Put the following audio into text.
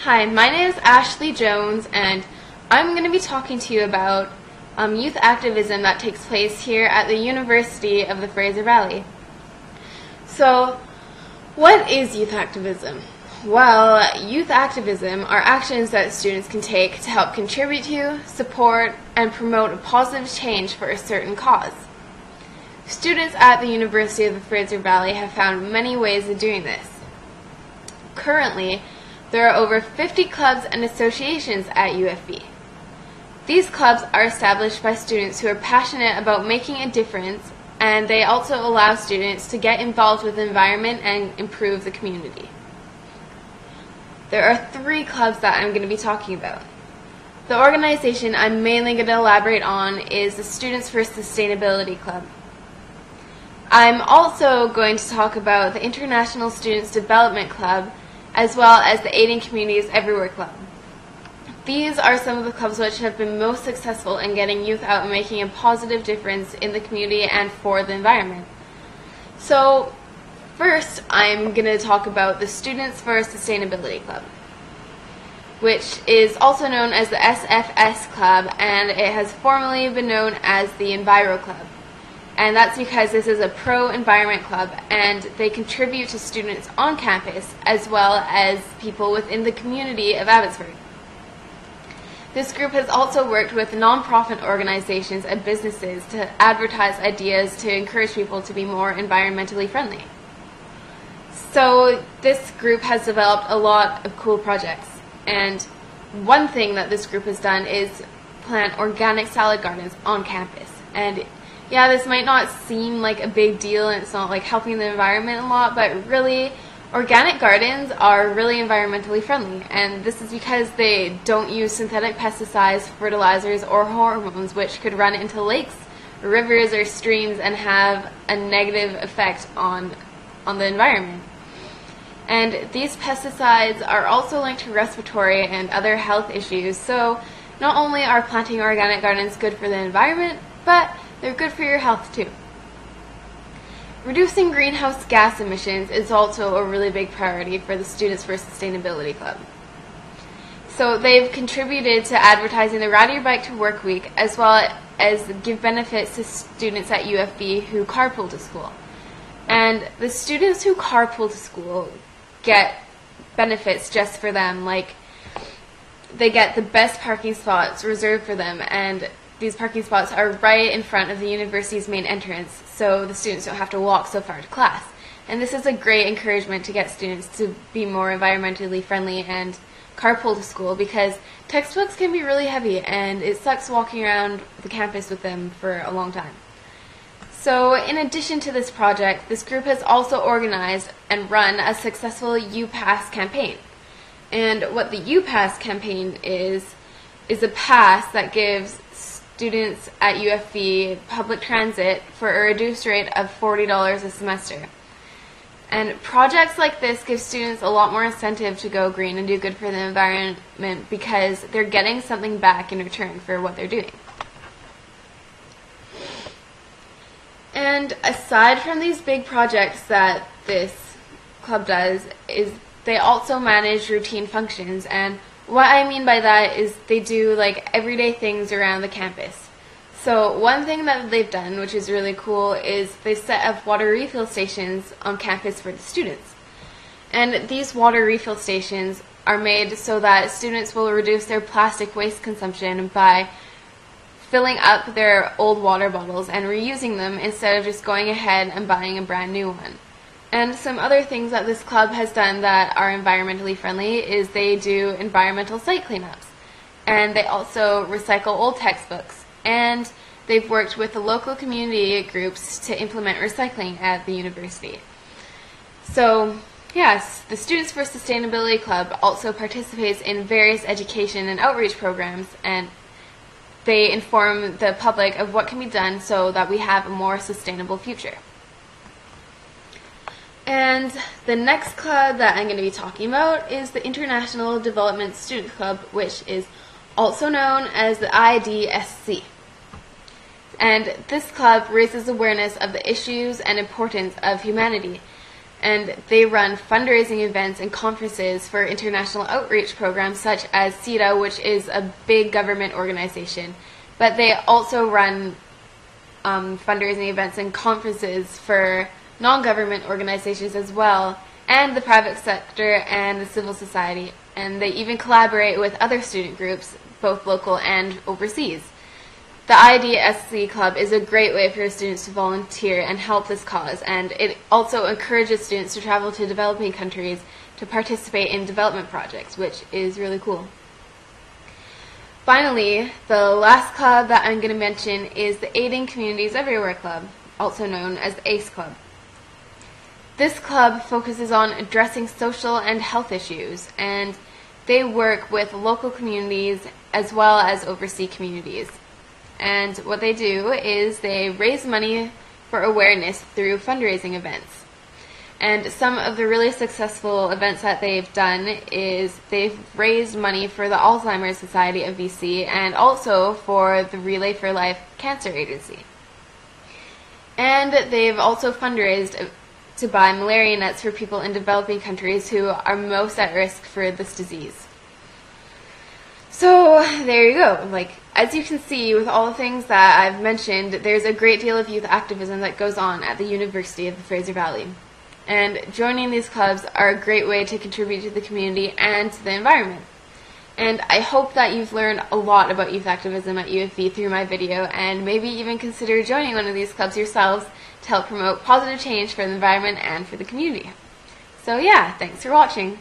Hi, my name is Ashley Jones, and I'm going to be talking to you about youth activism that takes place here at the University of the Fraser Valley. So, what is youth activism? Well, youth activism are actions that students can take to help contribute to, support, and promote a positive change for a certain cause. Students at the University of the Fraser Valley have found many ways of doing this. Currently, there are over 50 clubs and associations at UFV. These clubs are established by students who are passionate about making a difference, and they also allow students to get involved with the environment and improve the community. There are 3 clubs that I'm going to be talking about. The organization I'm mainly going to elaborate on is the Students for Sustainability Club. I'm also going to talk about the International Students Development Club, as well as the Aiding Communities Everywhere Club. These are some of the clubs which have been most successful in getting youth out and making a positive difference in the community and for the environment. So, first I'm going to talk about the Students for Sustainability Club, which is also known as the SFS Club, and it has formerly been known as the Enviro Club. And that's because this is a pro-environment club, and they contribute to students on campus as well as people within the community of Abbotsford. This group has also worked with non-profit organizations and businesses to advertise ideas to encourage people to be more environmentally friendly. So this group has developed a lot of cool projects, and one thing that this group has done is plant organic salad gardens on campus. And yeah, this might not seem like a big deal, and it's not like helping the environment a lot, but really, organic gardens are really environmentally friendly, and this is because they don't use synthetic pesticides, fertilizers, or hormones which could run into lakes, rivers, or streams and have a negative effect on the environment. And these pesticides are also linked to respiratory and other health issues, so not only are planting organic gardens good for the environment, but they're good for your health too. Reducing greenhouse gas emissions is also a really big priority for the Students for Sustainability Club. So they've contributed to advertising the Ride Your Bike to Work Week, as well as give benefits to students at UFB who carpool to school. And the students who carpool to school get benefits just for them, like they get the best parking spots reserved for them, and these parking spots are right in front of the university's main entrance, so the students don't have to walk so far to class. And this is a great encouragement to get students to be more environmentally friendly and carpool to school, because textbooks can be really heavy and it sucks walking around the campus with them for a long time. So in addition to this project, this group has also organized and run a successful U-Pass campaign. And what the U-Pass campaign is a pass that gives students at UFV public transit for a reduced rate of $40 a semester. And projects like this give students a lot more incentive to go green and do good for the environment, because they're getting something back in return for what they're doing. And aside from these big projects that this club does, is they also manage routine functions, and what I mean by that is they do like everyday things around the campus. So one thing that they've done, which is really cool, is they've set up water refill stations on campus for the students. And these water refill stations are made so that students will reduce their plastic waste consumption by filling up their old water bottles and reusing them instead of just going ahead and buying a brand new one. And some other things that this club has done that are environmentally friendly is they do environmental site cleanups, and they also recycle old textbooks, and they've worked with the local community groups to implement recycling at the university. So yes, the Students for Sustainability Club also participates in various education and outreach programs, and they inform the public of what can be done so that we have a more sustainable future. And the next club that I'm going to be talking about is the International Development Student Club, which is also known as the IDSC. And this club raises awareness of the issues and importance of humanity. and they run fundraising events and conferences for international outreach programs such as CETA, which is a big government organization. But they also run fundraising events and conferences for non-government organizations as well, and the private sector and the civil society. And they even collaborate with other student groups, both local and overseas. The IDSC Club is a great way for students to volunteer and help this cause, and it also encourages students to travel to developing countries to participate in development projects, which is really cool. Finally, the last club that I'm going to mention is the Aiding Communities Everywhere Club, also known as the ACE Club. This club focuses on addressing social and health issues, and they work with local communities as well as overseas communities. And what they do is they raise money for awareness through fundraising events. And some of the really successful events that they've done is they've raised money for the Alzheimer's Society of BC and also for the Relay for Life Cancer Agency. And they've also fundraised to buy malaria nets for people in developing countries who are most at risk for this disease. So there you go. As you can see, with all the things that I've mentioned, there's a great deal of youth activism that goes on at the University of the Fraser Valley. And joining these clubs are a great way to contribute to the community and to the environment. And I hope that you've learned a lot about youth activism at U of V through my video, and maybe even consider joining one of these clubs yourselves to help promote positive change for the environment and for the community. So yeah, thanks for watching.